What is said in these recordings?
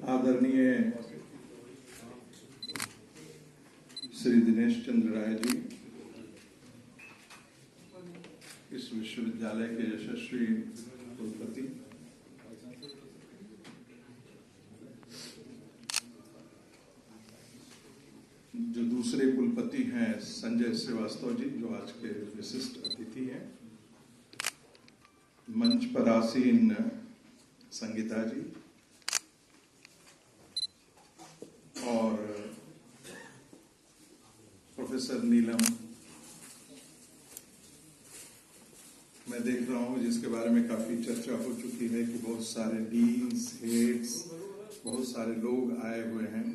आदरणीय श्री दिनेश चंद्र राय जी, इस विश्वविद्यालय के यशस्वी कुलपति, जो दूसरे कुलपति हैं संजय श्रीवास्तव जी, जो आज के विशिष्ट अतिथि हैं, मंच पर आसीन संगीता जी और प्रोफेसर नीलम, मैं देख रहा हूं जिसके बारे में काफी चर्चा हो चुकी है कि बहुत सारे डीन्स, हेड्स, बहुत सारे लोग आए हुए हैं।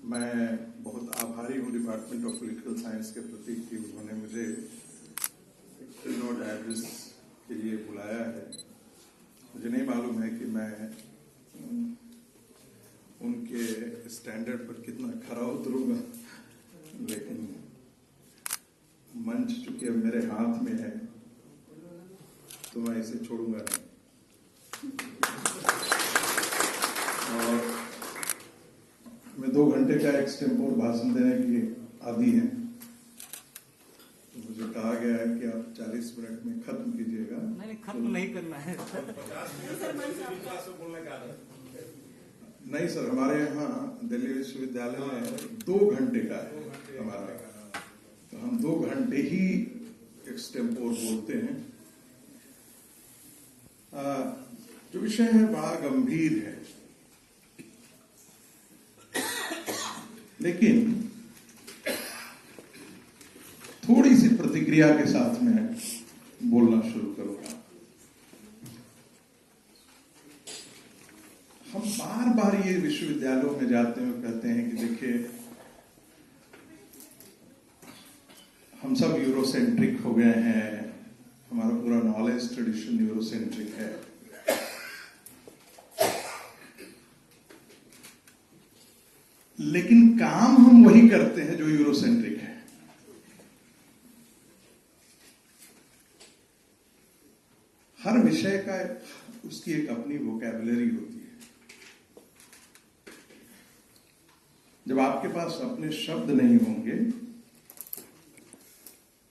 मैं बहुत आभारी हूं डिपार्टमेंट ऑफ पॉलिटिकल साइंस के प्रति कि उन्होंने मुझे नोट एड्रेस के लिए बुलाया है। मुझे नहीं मालूम है कि मैं उनके स्टैंडर्ड पर कितना खरा उतरूंगा, लेकिन मंच चूंकि अब मेरे हाथ में है तो मैं इसे छोड़ूंगा नहीं। और मैं 2 घंटे का एक्सटेम्पोर भाषण देने की आदी है, तो मुझे कहा गया है कि आप 40 मिनट में खत्म कीजिएगा। नहीं, खत्म नहीं करना है। नहीं सर, हमारे यहाँ दिल्ली विश्वविद्यालय में 2 घंटे का है हमारा, तो हम 2 घंटे ही एक्सटेम्पोर बोलते हैं। जो विषय है बड़ा गंभीर है, लेकिन थोड़ी सी प्रतिक्रिया के साथ में बोलना शुरू करूंगा। हम बार बार ये विश्वविद्यालयों में जाते हैं और कहते हैं कि देखिए हम सब यूरोसेंट्रिक हो गए हैं, हमारा पूरा नॉलेज ट्रेडिशन यूरोसेंट्रिक है। लेकिन काम हम वही करते हैं जो यूरोसेंट्रिक है। हर विषय का उसकी एक अपनी वोकैबुलरी होती है। जब आपके पास अपने शब्द नहीं होंगे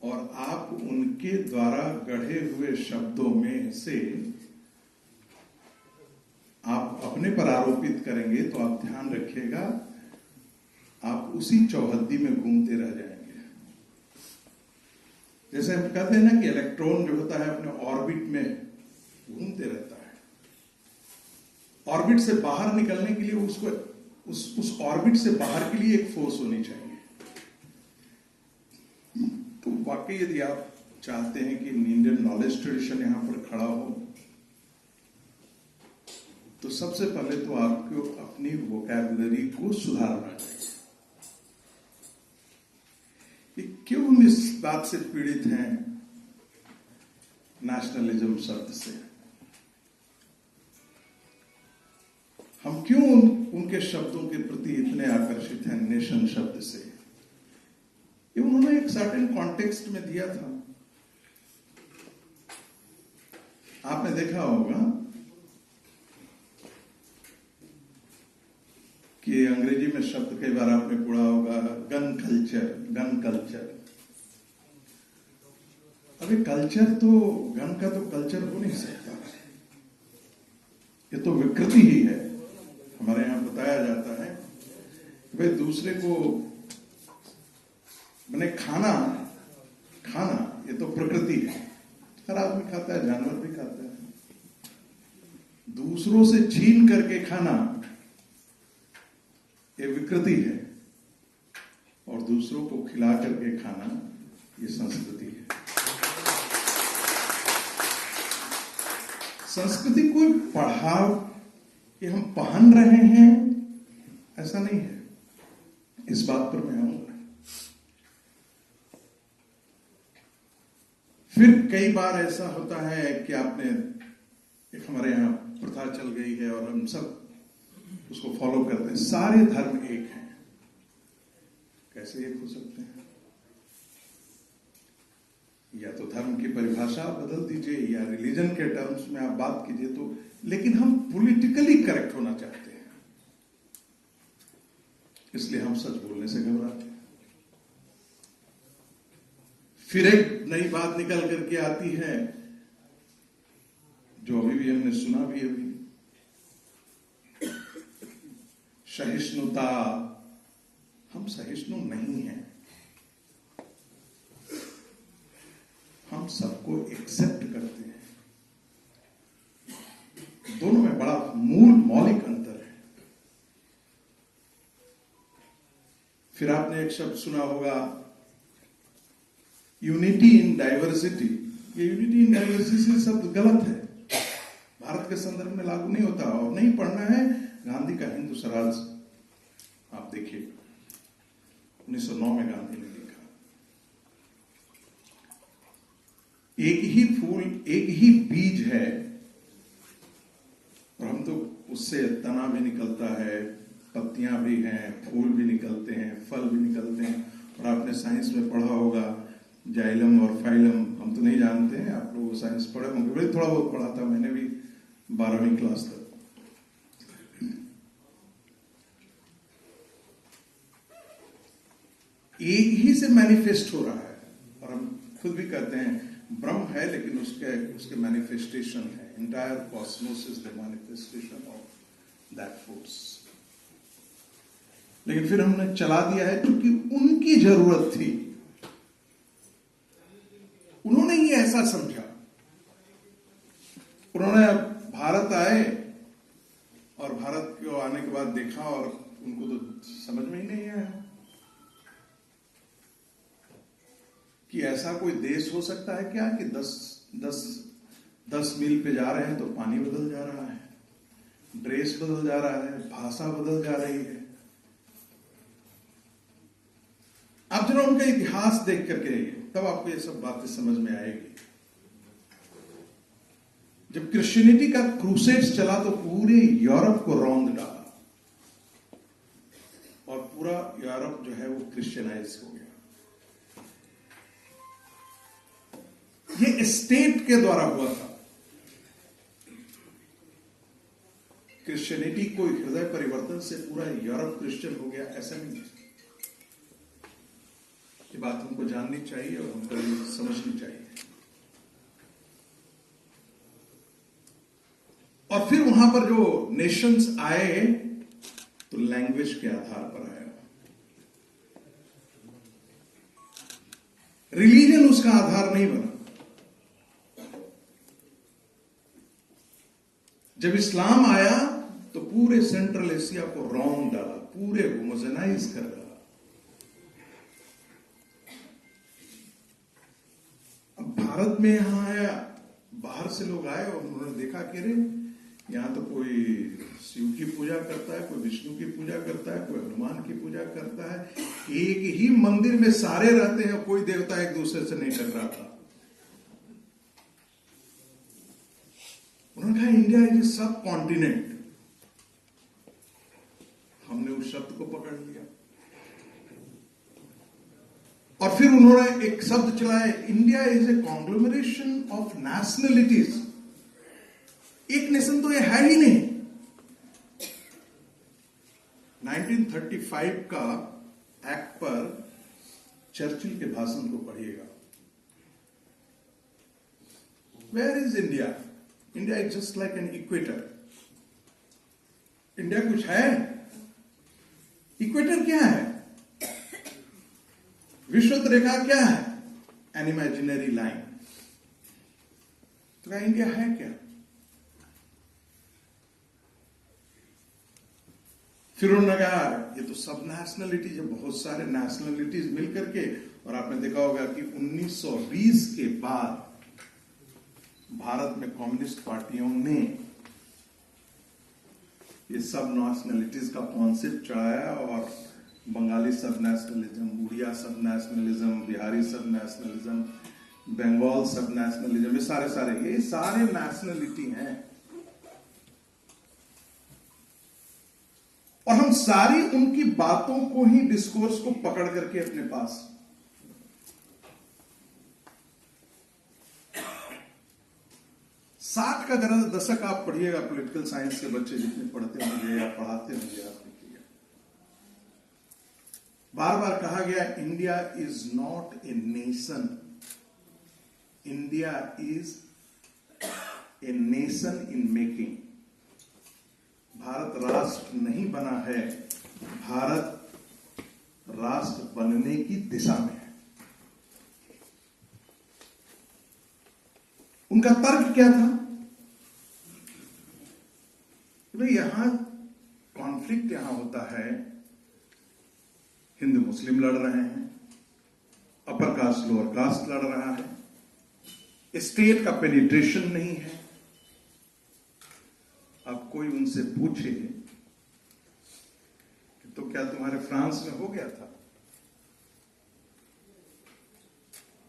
और आप उनके द्वारा गढ़े हुए शब्दों में से आप अपने पर आरोपित करेंगे, तो आप ध्यान रखिएगा आप उसी चौहद्दी में घूमते रह जाएंगे। जैसे हम कहते हैं ना कि इलेक्ट्रॉन जो होता है अपने ऑर्बिट में घूमते रहता है। ऑर्बिट से बाहर निकलने के लिए उसको उस ऑर्बिट से बाहर के लिए एक फोर्स होनी चाहिए। तो वाकई यदि आप चाहते हैं कि इंडियन नॉलेज ट्रेडिशन यहां पर खड़ा हो, तो सबसे पहले तो आपको अपनी वोकैबुलरी को सुधारना चाहिए। कि क्यों हम इस बात से पीड़ित हैं नेशनलिज्म शब्द से, हम क्यों उनके शब्दों के प्रति इतने आकर्षित हैं नेशन शब्द से। ये उन्होंने एक सर्टेन कॉन्टेक्स्ट में दिया था। आपने देखा होगा कि अंग्रेजी में शब्द कई बार आपने पढ़ा होगा गन कल्चर। अभी कल्चर तो गन का तो कल्चर हो नहीं सकता, ये तो विकृति ही है। हमारे यहां बताया जाता है कि भाई दूसरे को मैंने खाना ये तो प्रकृति है, हर आदमी खाता है, जानवर भी खाता है। दूसरों से छीन करके खाना ये विकृति है, और दूसरों को खिला करके खाना ये संस्कृति है। संस्कृति कोई पढ़ाव कि हम पहन रहे हैं ऐसा नहीं है, इस बात पर मैं आऊंगा। फिर कई बार ऐसा होता है कि आपने एक हमारे यहां प्रथा चल गई है और हम सब उसको फॉलो करते हैं, सारे धर्म एक हैं। कैसे एक हो सकते हैं? या तो धर्म की परिभाषा आप बदल दीजिए या रिलीजन के टर्म्स में आप बात कीजिए, तो लेकिन हम पॉलिटिकली करेक्ट होना चाहते हैं, इसलिए हम सच बोलने से घबराते हैं। फिर एक नई बात निकल करके आती है जो अभी भी हमने सुना भी अभी, सहिष्णुता। हम सहिष्णु नहीं हैं, हम सबको एक्सेप्ट करते हैं। दोनों में बड़ा मौलिक अंतर है। फिर आपने एक शब्द सुना होगा, यूनिटी इन डाइवर्सिटी। ये यूनिटी इन डाइवर्सिटी शब्द गलत है, भारत के संदर्भ में लागू नहीं होता और नहीं पढ़ना है। गांधी का हिंदू स्वराज आप देखिए, 1909 में गांधी ने लिखा, एक ही फूल एक ही बीज है और हम तो उससे तना भी निकलता है, पत्तियां भी हैं, फूल भी निकलते हैं, फल भी निकलते हैं। और आपने साइंस में पढ़ा होगा जाइलम और फाइलम, हम तो नहीं जानते हैं, आप लोग साइंस पढ़े होंगे, थोड़ा बहुत पढ़ा था मैंने भी 12वीं क्लास तक। एक ही से मैनिफेस्ट हो रहा है और हम खुद भी कहते हैं ब्रह्म है, लेकिन उसके मैनिफेस्टेशन है। Entire Cosmos is the manifestation of that force. लेकिन फिर हमने चला दिया है क्योंकि उनकी जरूरत थी, उन्होंने ही ऐसा समझा। उन्होंने भारत आए और भारत को आने के बाद देखा और उनको तो समझ में ही नहीं आया कि ऐसा कोई देश हो सकता है क्या कि 10 मील पे जा रहे हैं तो पानी बदल जा रहा है, ड्रेस बदल जा रहा है, भाषा बदल जा रही है। आप जरा उनका इतिहास देख करके तब आपको ये सब बातें समझ में आएगी। जब क्रिश्चियनिटी का क्रूसेड्स चला तो पूरे यूरोप को रौंद डाला और पूरा यूरोप जो है वो क्रिश्चियनाइज हो गया। ये स्टेट के द्वारा हुआ था। क्रिश्चियनिटी कोई हृदय परिवर्तन से पूरा यूरोप क्रिश्चियन हो गया, ऐसा नहीं है। ये बात हमको जाननी चाहिए और हमको समझनी चाहिए। और फिर वहां पर जो नेशंस आए तो लैंग्वेज के आधार पर आया, रिलीजन उसका आधार नहीं बना। जब इस्लाम आया तो पूरे सेंट्रल एशिया को रौंद डाला, पूरे होमोजेनाइज कर डाला। अब भारत में यहां आया, बाहर से लोग आए और उन्होंने देखा कि रे यहां तो कोई शिव की पूजा करता है, कोई विष्णु की पूजा करता है, कोई हनुमान की पूजा करता है। एक ही मंदिर में सारे रहते हैं, कोई देवता एक दूसरे से नहीं टकराता। उन्होंने कहा इंडिया इज ए सब कॉन्टिनेंट। हमने उस शब्द को पकड़ लिया और फिर उन्होंने एक शब्द चलाया, India is a कॉन्ग्लोमरेशन of nationalities. एक नेशन तो ये है ही नहीं। 1935 का एक्ट पर चर्चिल के भाषण को पढ़िएगा। Where is India? India is just like an equator. India कुछ है? इक्वेटर क्या है? विषुवत रेखा क्या है? An imaginary line. तो क्या इंडिया है क्या? फिर उन्होंने कहा ये तो सब नेशनलिटीज है, बहुत सारे नेशनलिटीज मिलकर के। और आपने देखा होगा कि 1920 के बाद भारत में कम्युनिस्ट पार्टियों ने ये सब नेशनलिटीज का कॉन्सेप्ट चढ़ाया और बंगाली सब नेशनलिज्म, उड़िया सब नेशनलिज्म, बिहारी सब नेशनलिज्म, बंगाल सब नेशनलिज्म, ये सारे नेशनलिटी हैं। और हम सारी उनकी बातों को ही, डिस्कोर्स को पकड़ करके अपने पास 60 का दशक आप पढ़िएगा, पॉलिटिकल साइंस के बच्चे जितने पढ़ते होंगे या पढ़ाते होंगे, आप लिखिएगा, बार बार कहा गया India is not a nation, India is a nation in making. Bharat राष्ट्र नहीं बना है, भारत राष्ट्र बनने की दिशा में है। उनका तर्क क्या था? भाई यहां कॉन्फ्लिक्ट यहां होता है, हिंदू मुस्लिम लड़ रहे हैं, अपर कास्ट लोअर कास्ट लड़ रहा है, स्टेट का पेनिट्रेशन नहीं है। अब कोई उनसे पूछे कि तो क्या तुम्हारे फ्रांस में हो गया था?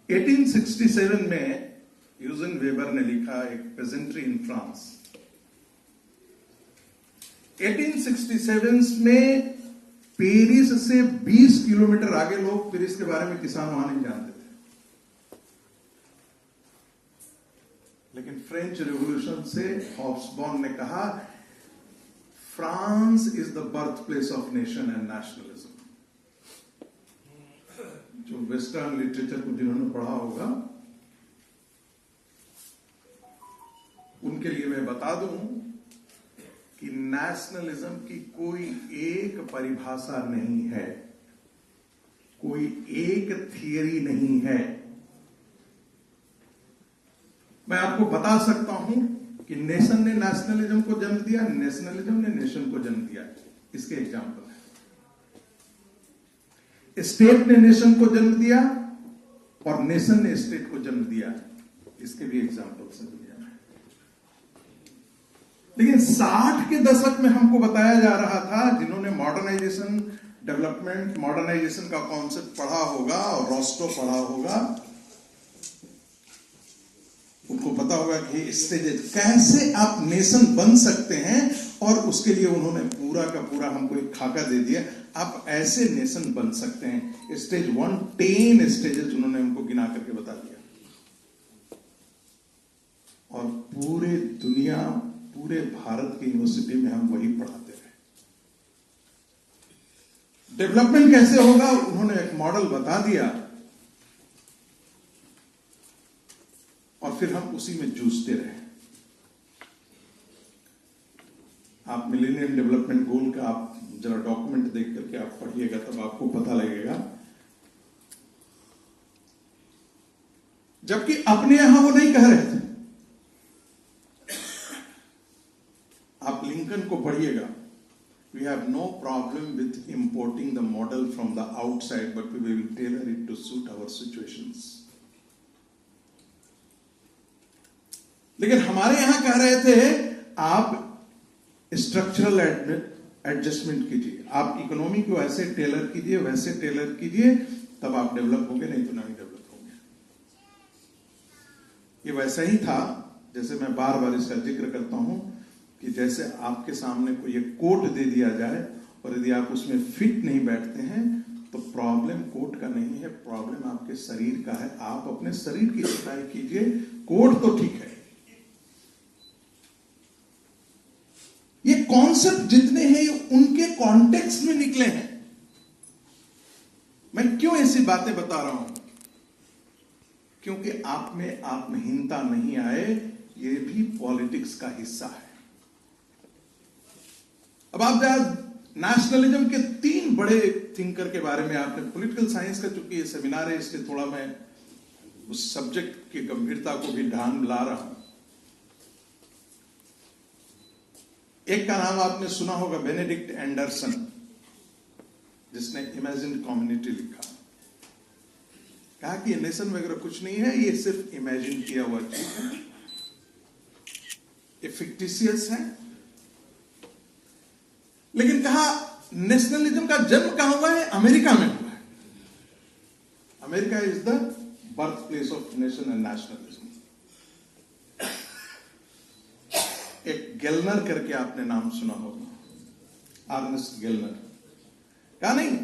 1867 में यूजन वेबर ने लिखा एक पेजेंट्री इन फ्रांस। 1867 में पेरिस से 20 किलोमीटर आगे लोग पेरिस के बारे में किसान वहां नहीं जानते थे, लेकिन फ्रेंच रेवोल्यूशन से हॉब्सबॉर्न ने कहा France is the birth place of nation and nationalism. जो वेस्टर्न लिटरेचर को जिन्होंने पढ़ा होगा उनके लिए मैं बता दूं कि नेशनलिज्म की कोई एक परिभाषा नहीं है, कोई एक थियरी नहीं है। मैं आपको बता सकता हूं कि नेशन ने नेशनलिज्म को जन्म दिया, नेशनलिज्म ने नेशन को जन्म दिया। इसके एग्जाम्पल है, स्टेट ने नेशन को जन्म दिया और नेशन ने स्टेट को जन्म दिया। इसके भी एग्जाम्पल्स हैं दुनिया में। लेकिन 60 के दशक में हमको बताया जा रहा था, जिन्होंने मॉडर्नाइजेशन, डेवलपमेंट, मॉडर्नाइजेशन का कॉन्सेप्ट पढ़ा होगा और रोस्टो पढ़ा होगा, उनको पता होगा कि स्टेज कैसे आप नेशन बन सकते हैं, और उसके लिए उन्होंने पूरा का पूरा हमको एक खाका दे दिया, आप ऐसे नेशन बन सकते हैं। स्टेज 1 10 स्टेजेस उन्होंने हमको गिना करके बता दिया, और पूरे दुनिया, पूरे भारत की यूनिवर्सिटी में हम वही पढ़ाते रहे। डेवलपमेंट कैसे होगा उन्होंने एक मॉडल बता दिया, और फिर हम उसी में जूझते रहे। आप मिलेनियम डेवलपमेंट गोल का आप जरा डॉक्यूमेंट देख करके आप पढ़िएगा, तब आपको पता लगेगा। जबकि अपने यहां वो नहीं कह रहे थे। आप लिंकन को पढ़िएगा, we have no problem with importing the model from the outside, but we will tailor it to suit our situations. लेकिन हमारे यहां कह रहे थे आप स्ट्रक्चरल एडजस्टमेंट कीजिए, आप इकोनॉमी को ऐसे टेलर कीजिए, वैसे टेलर कीजिए, तब आप डेवलप होंगे, नहीं तो नहीं डेवलप होंगे। ये वैसा ही था, जैसे मैं बार बार इसका जिक्र करता हूं कि जैसे आपके सामने कोई एक कोट दे दिया जाए और यदि आप उसमें फिट नहीं बैठते हैं तो प्रॉब्लम कोट का नहीं है, प्रॉब्लम आपके शरीर का है। आप अपने शरीर की सफाई कीजिए, कोट तो ठीक है। ये कॉन्सेप्ट जितने हैं ये उनके कॉन्टेक्स्ट में निकले हैं। मैं क्यों ऐसी बातें बता रहा हूं? क्योंकि आप में आत्महीनता नहीं आए, ये भी पॉलिटिक्स का हिस्सा है। अब आप नेशनलिज्म के 3 बड़े थिंकर के बारे में आपने, पॉलिटिकल साइंस का चूंकि ये सेमिनार है इसलिए थोड़ा मैं उस सब्जेक्ट की गंभीरता को भी ध्यान ला रहा हूं। एक का नाम आपने सुना होगा, बेनेडिक्ट एंडरसन, जिसने इमेजिन कम्युनिटी लिखा। कहा कि ये नेशन वगैरह कुछ नहीं है, ये सिर्फ इमेजिन किया हुआ चीज है, ये फिक्टिशियस है। लेकिन कहा नेशनलिज्म का जन्म कहां हुआ है? अमेरिका में हुआ है। America is the birth place of nation and nationalism. एक गेलनर करके आपने नाम सुना होगा, अर्नेस्ट गेलनर। कहा नहीं,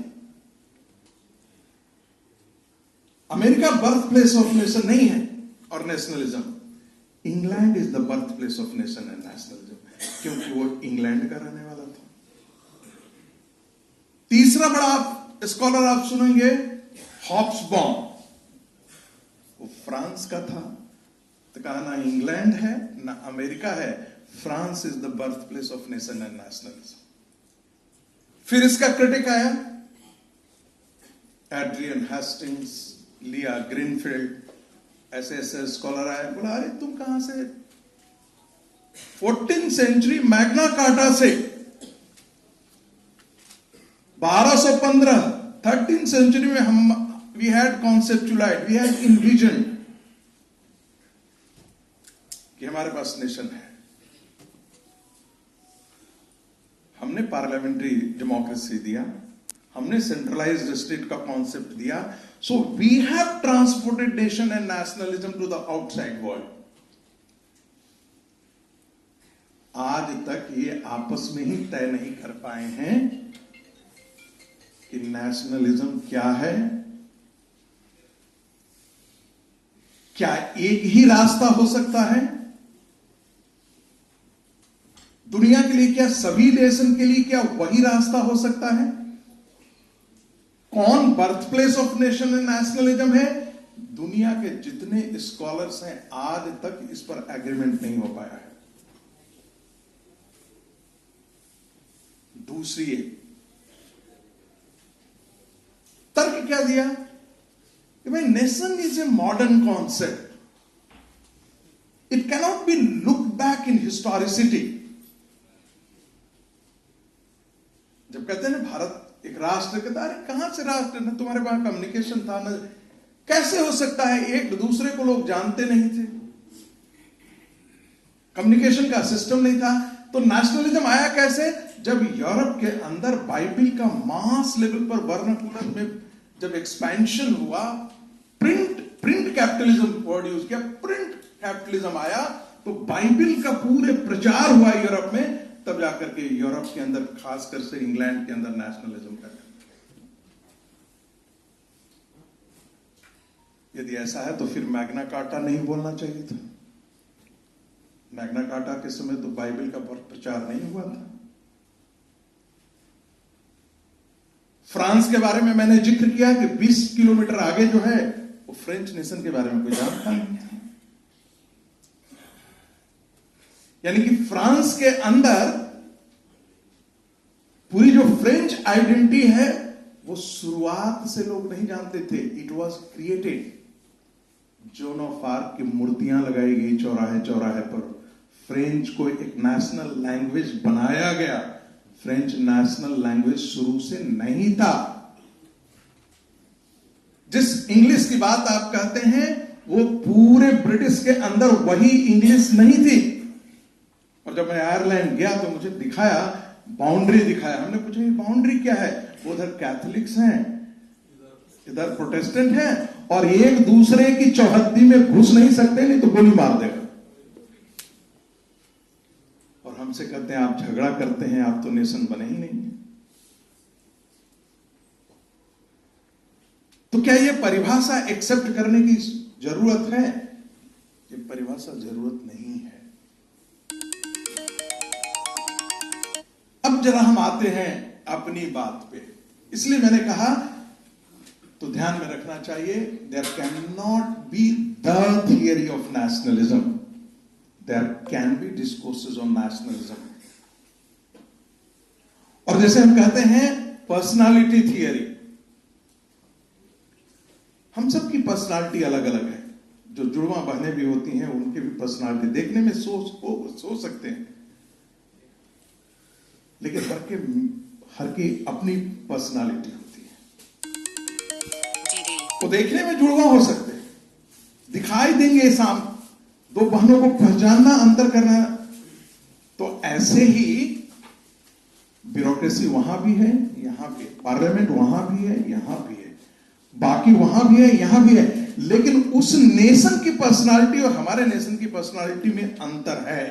America birth place of nation नहीं है और nationalism, England is the birth place of nation and nationalism, क्योंकि वो इंग्लैंड का रहने वाला था। तीसरा बड़ा स्कॉलर आप सुनेंगे, हॉब्सबॉम, वो फ्रांस का था। तो कहा ना इंग्लैंड है ना अमेरिका है, France is the birth place of nation and nationalism. फिर इसका क्रिटिक आया एड्रियन हेस्टिंग्स, लिया ग्रीनफील्ड, ऐसे ऐसे स्कॉलर आए, बोला अरे तुम कहां से 14th सेंचुरी मैग्ना कार्टा से 1215 13th सेंचुरी में हम we had conceptualise, we had envision कि हमारे पास नेशन है। हमने पार्लियामेंट्री डेमोक्रेसी दिया, हमने सेंट्रलाइज्ड स्टेट का कॉन्सेप्ट दिया। So we have transported nation and nationalism to the outside world. आज तक ये आपस में ही तय नहीं कर पाए हैं कि नेशनलिज्म क्या है। क्या एक ही रास्ता हो सकता है दुनिया के लिए? क्या सभी नेशन के लिए क्या वही रास्ता हो सकता है? कौन birth place of nation and nationalism है? दुनिया के जितने स्कॉलर्स हैं आज तक इस पर एग्रीमेंट नहीं हो पाया है। दूसरी तर्क क्या दिया कि भाई nation is a modern concept, it cannot be look back in historicity. जब कहते हैं ना भारत एक राष्ट्र, कहता है अरे कहां से राष्ट्र, ना तुम्हारे पास कम्युनिकेशन था, ना कैसे हो सकता है, एक दूसरे को लोग जानते नहीं थे, कम्युनिकेशन का सिस्टम नहीं था। तो नेशनलिज्म आया कैसे? जब यूरोप के अंदर बाइबिल का मास लेवल पर वर्नाकुलर में जब एक्सपेंशन हुआ, प्रिंट कैपिटलिज्म वर्ड यूज किया, प्रिंट कैपिटलिज्म आया, तो बाइबिल का पूरे प्रचार हुआ यूरोप में, तब जाकर के यूरोप के अंदर, खासकर से इंग्लैंड के अंदर नेशनलिज्म का। यदि ऐसा है तो फिर मैग्ना कार्टा नहीं बोलना चाहिए था। मैग्ना कार्टा के समय तो बाइबिल का प्रचार नहीं हुआ था। फ्रांस के बारे में मैंने जिक्र किया कि 20 किलोमीटर आगे जो है वो फ्रेंच नेशन के बारे में कोई जानता नहीं था। यानी कि फ्रांस के अंदर पूरी जो फ्रेंच आइडेंटिटी है वो शुरुआत से लोग नहीं जानते थे। It was created. Zone of arc की मूर्तियां लगाई गई चौराहे चौराहे पर। फ्रेंच को एक नेशनल लैंग्वेज बनाया गया। फ्रेंच नेशनल लैंग्वेज शुरू से नहीं था। जिस इंग्लिश की बात आप कहते हैं वो पूरे ब्रिटिश के अंदर वही इंग्लिश नहीं थी। और जब मैं आयरलैंड गया तो मुझे दिखाया, बाउंड्री दिखाया। हमने पूछा ये बाउंड्री क्या है? उधर कैथोलिक्स हैं, इधर प्रोटेस्टेंट हैं, और एक दूसरे की चौहद्दी में घुस नहीं सकते, नहीं तो गोली मार देगा। और हमसे कहते हैं आप झगड़ा करते हैं, आप तो नेशन बने ही नहीं। तो क्या ये परिभाषा एक्सेप्ट करने की जरूरत है? ये परिभाषा जरूरत नहीं है। अब जरा हम आते हैं अपनी बात पे। इसलिए मैंने कहा तो ध्यान में रखना चाहिए, there can not be the theory of nationalism, there can be discourses on nationalism. और जैसे हम कहते हैं पर्सनालिटी थियरी, हम सबकी पर्सनालिटी अलग अलग है। जो जुड़वा बहनें भी होती हैं उनकी भी पर्सनालिटी देखने में सोच सकते हैं, लेकिन हर की अपनी पर्सनालिटी होती है। वो देखने में जुड़वा हो सकते हैं, दिखाई देंगे सामने, दो बहनों को पहचानना, अंतर करना। तो ऐसे ही ब्यूरोक्रेसी वहां भी है, यहां भी है, पार्लियामेंट वहां भी है, यहां भी है, बाकी वहां भी है, यहां भी है। लेकिन उस नेशन की पर्सनालिटी और हमारे नेशन की पर्सनालिटी में अंतर है।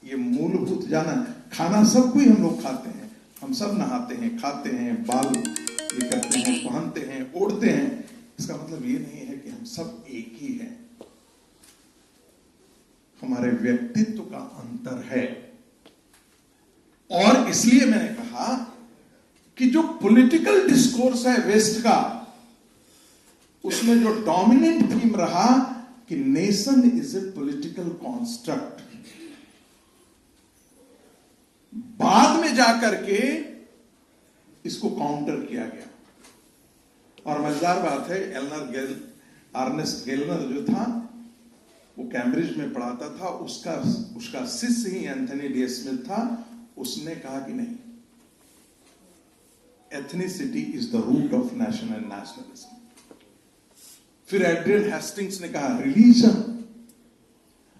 ये मूलभूत जाना। खाना सब कोई हम लोग खाते हैं, हम सब नहाते हैं, खाते हैं, बाल ये करते हैं, पहनते हैं, ओढ़ते हैं। इसका मतलब ये नहीं है कि हम सब एक ही हैं। हमारे व्यक्तित्व का अंतर है। और इसलिए मैंने कहा कि जो पॉलिटिकल डिस्कोर्स है वेस्ट का, उसमें जो डोमिनेंट थीम रहा कि nation is a political construct, बाद में जाकर के इसको काउंटर किया गया। और मजेदार बात है, अर्नेस्ट गेलनर जो था वो कैम्ब्रिज में पढ़ाता था, उसका शिष्य ही एंथनी डी स्मिथ था। उसने कहा कि नहीं, ethnicity is the root of nation and nationalism. फिर एड्रियन हेस्टिंग्स ने कहा रिलीजन,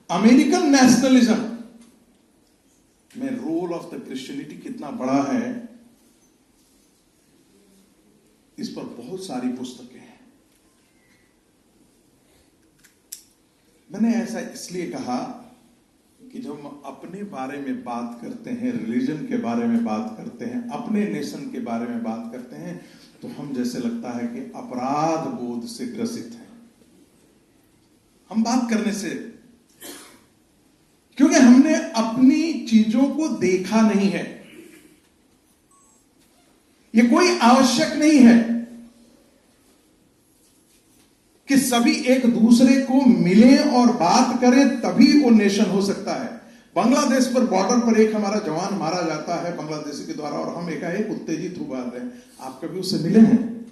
अमेरिकन नेशनलिज्म में रोल ऑफ द क्रिश्चियनिटी कितना बड़ा है, इस पर बहुत सारी पुस्तकें हैं। मैंने ऐसा इसलिए कहा कि जब हम अपने बारे में बात करते हैं, रिलीजन के बारे में बात करते हैं, अपने नेशन के बारे में बात करते हैं, तो हम जैसे लगता है कि अपराध बोध से ग्रसित हैं हम बात करने से, क्योंकि हमने अपनी चीजों को देखा नहीं है। ये कोई आवश्यक नहीं है कि सभी एक दूसरे को मिले और बात करें तभी वो नेशन हो सकता है। बांग्लादेश पर बॉर्डर पर एक हमारा जवान मारा जाता है बांग्लादेशी के द्वारा, और हम एकाएक उत्तेजित हो जाते हैं। आप कभी उससे मिले हैं?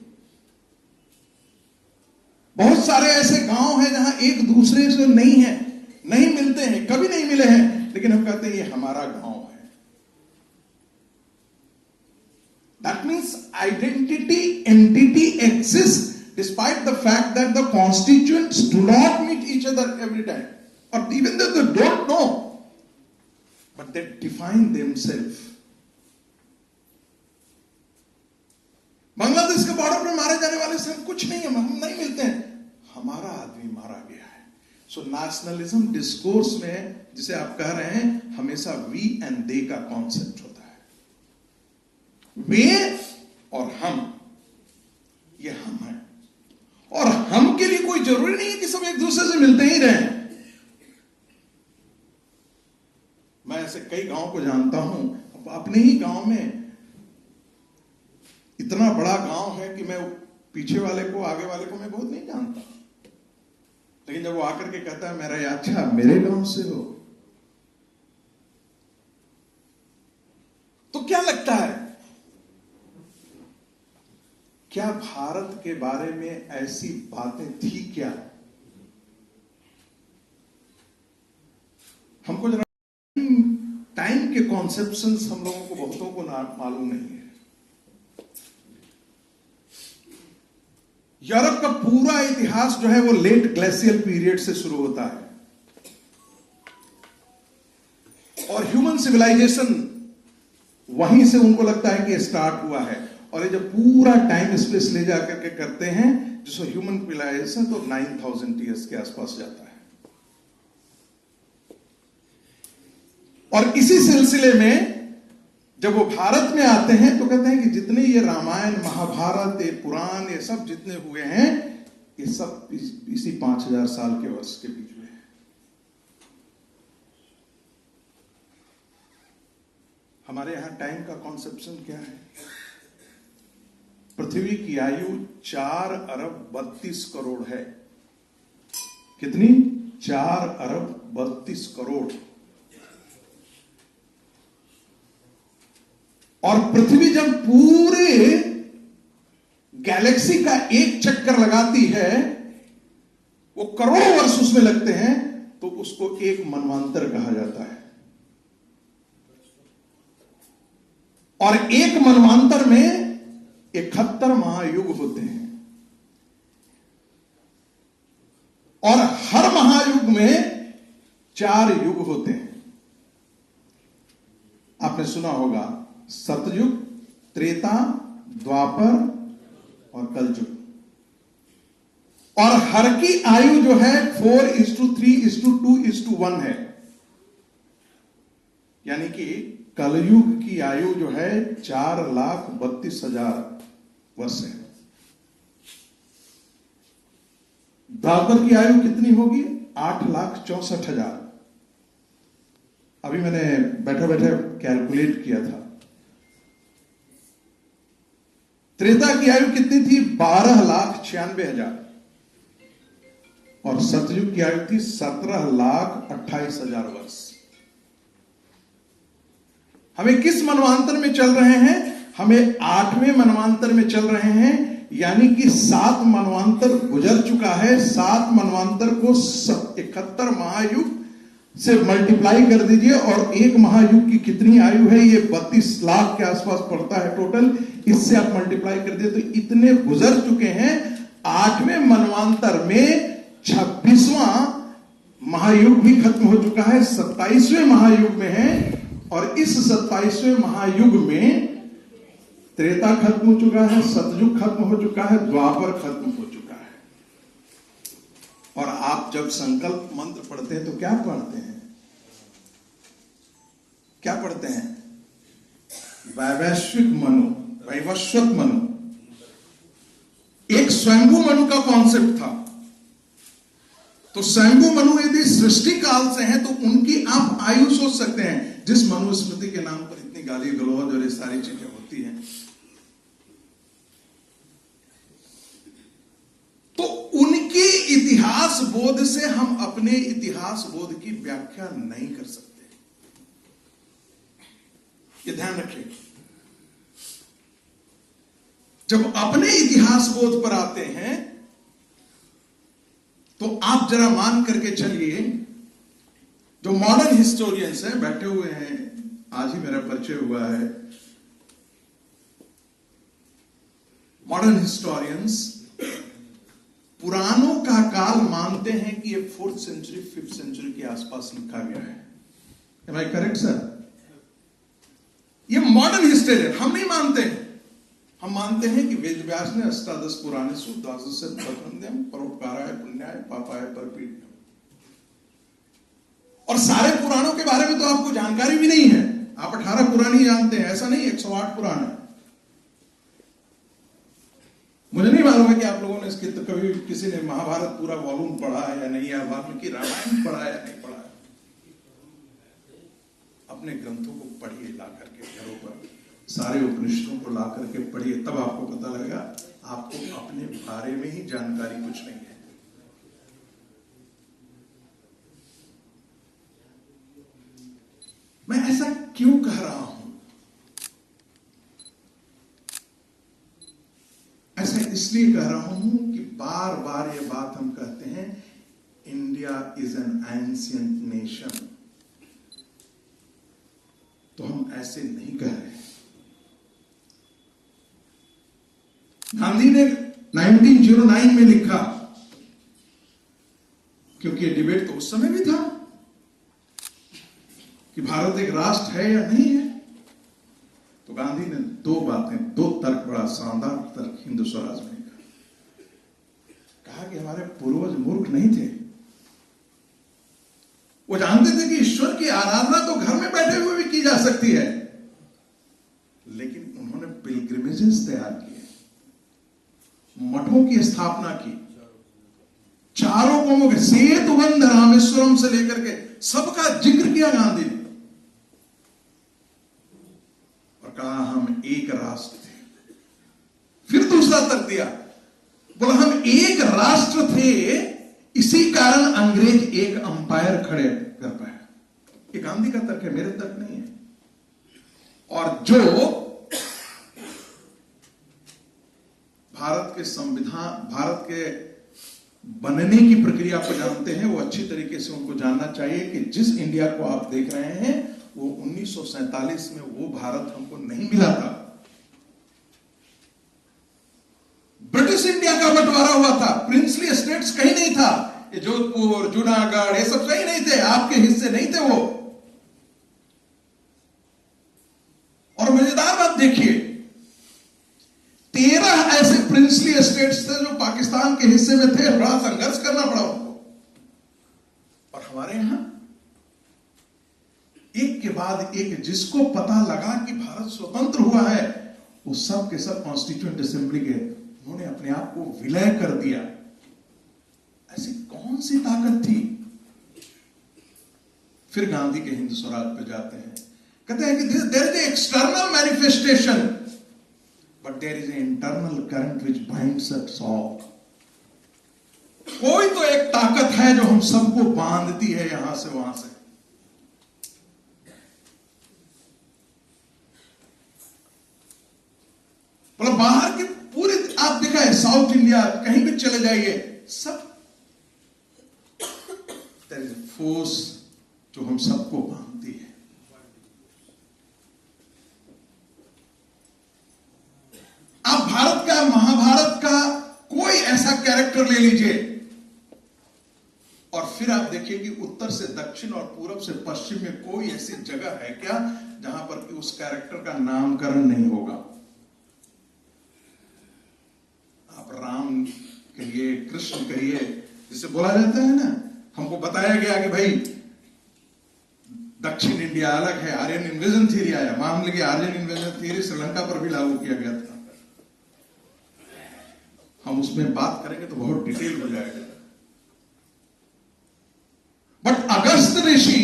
बहुत सारे ऐसे गांव हैं जहां एक दूसरे से नहीं मिलते हैं, कभी नहीं मिले हैं, लेकिन हम कहते हैं ये हमारा गांव है। That means identity, entity exists despite the fact that the constituents do not meet each other every time, or even though they don't know, but they define themselves. Bangladesh के बॉर्डर पे मारे जाने वाले से कुछ नहीं है, हम नहीं मिलते हैं, हमारा आदमी मारा गया है। सो नेशनलिज्म डिस्कोर्स में, जिसे आप कह रहे हैं, हमेशा वी एंड दे का कॉन्सेप्ट होता है। वे और हम, ये हम हैं, और हम के लिए कोई जरूरी नहीं है कि सब एक दूसरे से मिलते ही रहें। मैं ऐसे कई गांव को जानता हूं, अपने ही गांव में इतना बड़ा गांव है कि मैं पीछे वाले को, आगे वाले को मैं बहुत नहीं जानता, लेकिन जब वो आकर के कहता है मेरा, अच्छा मेरे गांव से हो, तो क्या लगता है, क्या भारत के बारे में ऐसी बातें थी क्या? हमको जरा टाइम के कॉन्सेप्शंस हम लोगों को, बहुतों को मालूम नहीं है। यूरोप का पूरा इतिहास जो है वो लेट ग्लेशियल पीरियड से शुरू होता है, और ह्यूमन सिविलाइजेशन वहीं से उनको लगता है कि स्टार्ट हुआ है। और ये जब पूरा टाइम स्पेस ले जाकर के करते हैं, जिसको ह्यूमन सिविलाइजेशन, तो 9000 ईयर्स के आसपास जाता है। और इसी सिलसिले में जब वो भारत में आते हैं तो कहते हैं कि जितने ये रामायण, महाभारत, ये पुराण, ये सब जितने हुए हैं, ये सब इसी 5000 साल के वर्ष के बीच में है। हमारे यहां टाइम का कॉन्सेप्शन क्या है? पृथ्वी की आयु 4 अरब 32 करोड़ है। कितनी? 4 अरब 32 करोड़। और पृथ्वी जब पूरे गैलेक्सी का एक चक्कर लगाती है, वो करोड़ों वर्ष उसमें लगते हैं, तो उसको एक मनवांतर कहा जाता है। और एक मनवांतर में 71 महायुग होते हैं, और हर महायुग में 4 युग होते हैं। आपने सुना होगा सतयुग, त्रेता, द्वापर और कलयुग। और हर की आयु जो है 4:3:2:1 है। यानी कि कलयुग की आयु जो है 4,32,000 वर्ष है। द्वापर की आयु कितनी होगी? 8,64,000। अभी मैंने बैठे बैठे कैलकुलेट किया था, त्रेता की आयु कितनी थी? 12,96,000 और सतयुग की आयु थी 17,28,000 वर्ष। हमें किस मनवांतर में चल रहे हैं? हमें 8वें मनवांतर में चल रहे हैं, यानी कि 7 मनवांतर गुजर चुका है। 7 मनवांतर को 71 महायुग से मल्टीप्लाई कर दीजिए और एक महायुग की कितनी आयु है? ये 32 लाख के आसपास पड़ता है टोटल। इससे आप मल्टीप्लाई कर दिए तो इतने गुजर चुके हैं। 8वें मनवांतर में 26वां महायुग भी खत्म हो चुका है, 27वें महायुग में है। और इस 27वें महायुग में त्रेता खत्म हो चुका है, सतयुग खत्म हो चुका है, द्वापर खत्म हो चुका है। और आप जब संकल्प मंत्र पढ़ते हैं तो क्या पढ़ते हैं? क्या पढ़ते हैं? वैवस्विक मनु, वैवस्वत मनु। एक स्वयंभू मनु का कॉन्सेप्ट था। तो स्वयंभू मनु यदि सृष्टि काल से हैं तो उनकी आप आयु सोच सकते हैं। जिस मनुस्मृति के नाम पर इतनी गाली गलौज और ये सारी चीजें होती हैं, तो उनके इतिहास बोध से हम अपने इतिहास बोध की व्याख्या नहीं कर सकते। ये ध्यान रखिए। जब अपने इतिहास बोध पर आते हैं तो आप जरा मान करके चलिए, जो मॉडर्न हिस्टोरियंस हैं बैठे हुए हैं, आज ही मेरा परिचय हुआ है, मॉडर्न हिस्टोरियंस पुराणों का काल मानते हैं कि ये 4th सेंचुरी 5th सेंचुरी के आसपास लिखा गया है। Am I correct, sir? ये मॉडर्न हिस्टोरियन, हम नहीं मानते हैं। हम मानते हैं कि वेद व्यास ने अष्टादश पुराणे द्वादश प्रथम परोपकाराय पुण्याय पापाय परपीड्यम, और सारे पुराणों के बारे में तो आपको जानकारी भी नहीं है। आप 18 पुराण ही जानते हैं, ऐसा नहीं 108 पुराण है। मुझे नहीं मालूम है कि आप लोगों ने इसके तो कभी किसी ने महाभारत पूरा वॉल्यूम पढ़ा है या नहीं, या वाल्मीकि रामायण पढ़ा है या नहीं पढ़ा है। अपने ग्रंथों को पढ़िए, ला करके घरों पर सारे उपनिषदों को ला करके पढ़िए, तब आपको पता लगेगा आपको अपने बारे में ही जानकारी कुछ नहीं है। मैं ऐसा क्यों कह रहा हूं? ऐसा इसलिए कह रहा हूं कि बार बार ये बात हम कहते हैं, India is an ancient nation. तो हम ऐसे नहीं कह रहे। गांधी ने 1909 में लिखा, क्योंकि ये डिबेट तो उस समय भी था कि भारत एक राष्ट्र है या नहीं है। तो गांधी ने 2 बातें, 2 तर्क, बड़ा शानदार तर्क हिंदू स्वराज में कहा कि हमारे पूर्वज मूर्ख नहीं थे। वो जानते थे कि ईश्वर की आराधना तो घर में बैठे हुए भी की जा सकती है, लेकिन उन्होंने पिलग्रिमेजेस तैयार किए, मठों की स्थापना की, चारों कौमों के सेतुबंध रामेश्वरम से लेकर के सबका जिक्र किया गांधी ने, और कहा हम एक राष्ट्र थे। फिर दूसरा तर्क दिया, बोला हम एक राष्ट्र थे, इसी कारण अंग्रेज एक अंपायर खड़े कर पाए। ये गांधी का तर्क है, मेरे तर्क नहीं है। और जो भारत के संविधान, भारत के बनने की प्रक्रिया को जानते हैं, वो अच्छी तरीके से उनको जानना चाहिए कि जिस इंडिया को आप देख रहे हैं वो 1947 में वो भारत हमको नहीं मिला था। ब्रिटिश इंडिया का बंटवारा हुआ था, प्रिंसली स्टेट्स कहीं नहीं था। ये जोधपुर, जूनागढ़, ये सब सही नहीं थे, आपके हिस्से नहीं थे वो। और मजेदार बात देखिए, 13 ऐसे प्रिंसली स्टेट्स थे जो पाकिस्तान के हिस्से में थे, बड़ा संघर्ष करना पड़ा उनको। और हमारे यहां एक के बाद एक जिसको पता लगा कि भारत स्वतंत्र हुआ है, वो सब के सब कॉन्स्टिट्यूएंट असेंबली के उन्होंने अपने आप को विलय कर दिया। ऐसी कौन सी ताकत थी? फिर गांधी के हिंद स्वराज पे जाते हैं, कहते हैं कि there is a external manifestation but there is a internal current which binds us all. कोई तो एक ताकत है जो हम सबको बांधती है यहां से वहां से। मतलब बाहर की पूरी, आप देखा है साउथ इंडिया कहीं भी चले जाइए, सब देयर इज ए फोर्स जो हम सबको बांधती है। आप भारत का, महाभारत का कोई ऐसा कैरेक्टर ले लीजिए और फिर आप देखिए कि उत्तर से दक्षिण और पूरब से पश्चिम में कोई ऐसी जगह है क्या जहां पर कि उस कैरेक्टर का नामकरण नहीं होगा। आप राम कहिए, कृष्ण कहिए, जिसे बोला जाता है ना, हमको बताया गया कि भाई दक्षिण इंडिया अलग है, आर्यन इन्वेजन थ्योरी आया, मान लीजिए आर्यन इन्वेजन थ्योरी श्रीलंका पर भी लागू किया गया था। हम उसमें बात करेंगे तो बहुत डिटेल हो जाएगा। बट अगस्त ऋषि,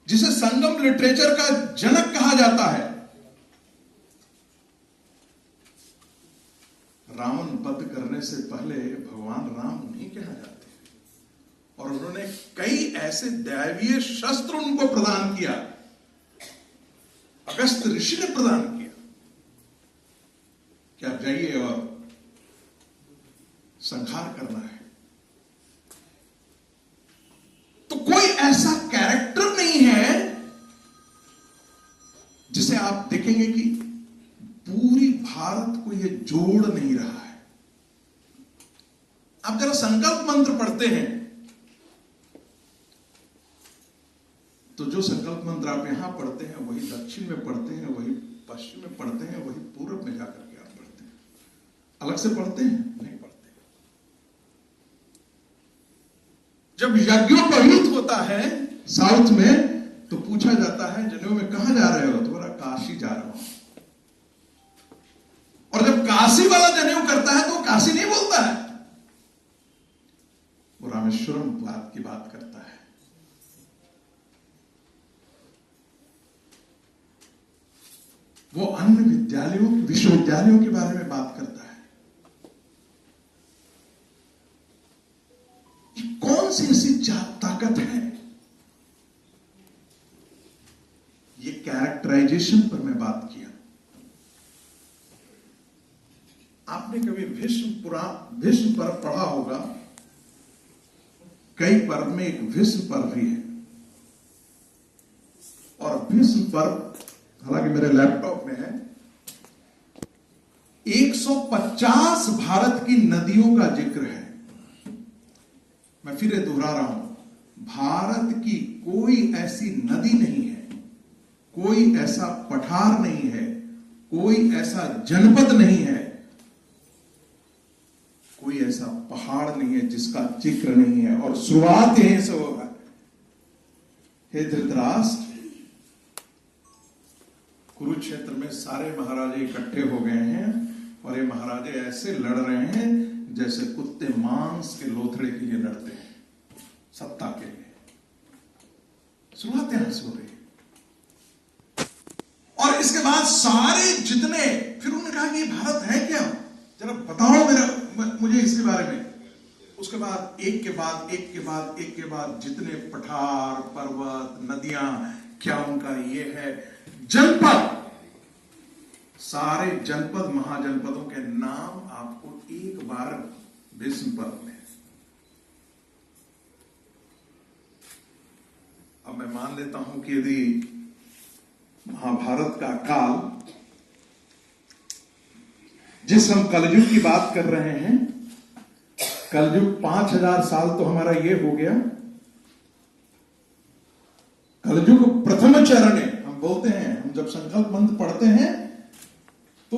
जिसे संगम लिटरेचर का जनक कहा जाता है, रावण वध करने से पहले भगवान राम नहीं कहा जाते और उन्होंने कई ऐसे दैवीय शस्त्र उनको प्रदान किया, अगस्त ऋषि ने प्रदान किया कि आप जाइए और संहार करना है। तो कोई ऐसा कैरेक्टर नहीं है जिसे आप देखेंगे कि पूरी भारत को यह जोड़ नहीं रहा है। आप जरा संकल्प मंत्र पढ़ते हैं तो जो संकल्प मंत्र आप यहां पढ़ते हैं वही दक्षिण में पढ़ते हैं, वही पश्चिम में पढ़ते हैं, वही पूर्व में जाकर के आप पढ़ते हैं। अलग से पढ़ते हैं? नहीं पढ़ते। जब यज्ञोपवीत होता है साउथ में तो पूछा जाता है जनेऊ में कहां जा रहे हो? तो बोला काशी जा रहा हूं। और जब काशी वाला जनेऊ करता है तो काशी नहीं बोलता है, वो रामेश्वरम बात की बात करता है। वो अन्य विद्यालयों, विश्वविद्यालयों के बारे में बात करता है। ये कौन सी ऐसी ताकत है? ये कैरेक्टराइजेशन पर मैं बात किया। आपने कभी भीष्म पर्व पढ़ा होगा, कई पर्व में एक भीष्म पर्व भी है। और भीष्म पर्व हालांकि मेरे लैपटॉप में है, 150 भारत की नदियों का जिक्र है। मैं फिर दोहरा रहा हूं, भारत की कोई ऐसी नदी नहीं है, कोई ऐसा पठार नहीं है, कोई ऐसा जनपद नहीं है, कोई ऐसा पहाड़ नहीं है जिसका जिक्र नहीं है। और शुरुआत यहीं से होगा। हे धृतराष्ट्र, कुरुक्षेत्र में सारे महाराजे इकट्ठे हो गए हैं और ये महाराजे ऐसे लड़ रहे हैं जैसे कुत्ते मांस के लोथड़े के लिए लड़ते हैं, सत्ता के लिए। शुरुआत यहां से हो रही है। और इसके बाद सारे जितने, फिर उन्होंने कहा कि ये भारत है क्या, जरा बताओ मुझे इसके बारे में। उसके बाद एक के बाद एक के बाद एक के बाद जितने पठार, पर्वत, नदियां, क्या उनका ये है, जनपद, सारे जनपद, महाजनपदों के नाम आपको एक बार भीष्म पर्व में। अब मैं मान लेता हूं कि यदि महाभारत का काल, जिस हम कलयुग की बात कर रहे हैं, कलयुग 5000 साल तो हमारा ये हो गया। कलयुग प्रथम चरण है, हम बोलते हैं, हम जब संकल्प मंत्र पढ़ते हैं तो